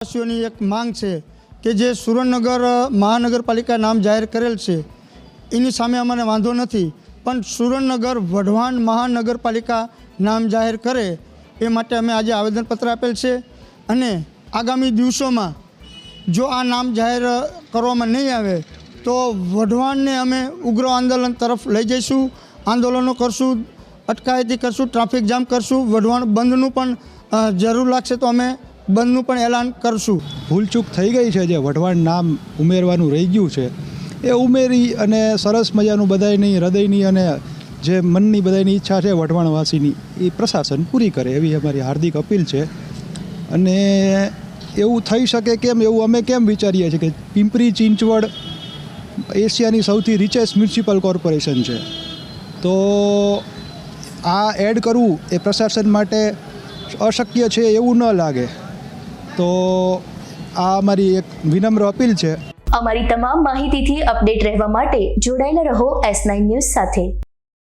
વાસીઓની એક માંગ છે કે જે સુરેન્દ્રનગર મહાનગરપાલિકા નામ જાહેર કરેલ છે એની સામે અમને વાંધો નથી, પણ સુરેન્દ્રનગર વઢવાણ મહાનગરપાલિકા નામ જાહેર કરે એ માટે અમે આજે આવેદનપત્ર આપેલ છે અને આગામી દિવસોમાં જો આ નામ જાહેર કરવામાં નહીં આવે તો વઢવાણને અમે ઉગ્ર આંદોલન તરફ લઈ જઈશું, આંદોલનો કરશું, અટકાયતી કરશું, ટ્રાફિક જામ કરશું, વઢવાણ બંધનું પણ જરૂર લાગશે તો અમે બંધનું પણ એલાન કરશું. ભૂલચૂક થઈ ગઈ છે, જે વઢવાણ નામ ઉમેરવાનું રહી ગયું છે એ ઉમેરી અને સરસ મજાનું બધાયની હૃદયની અને જે મનની બધાયની ઈચ્છા છે વઢવાણવાસીની એ પ્રશાસન પૂરી કરે એવી અમારી હાર્દિક અપીલ છે. અને એવું થઈ શકે કેમ, એવું અમે કેમ વિચારીએ છીએ કે પિંપરી ચિંચવડ એશિયાની સૌથી રિચેસ્ટ મ્યુનિસિપલ કોર્પોરેશન છે, તો આ એડ કરવું એ પ્રશાસન માટે અશક્ય છે એવું ન લાગે. તો આ અમારી એક વિનમ્ર અપીલ છે. અમારી તમામ માહિતીથી અપડેટ રહેવા માટે જોડાયેલા રહો S9 ન્યૂઝ સાથે.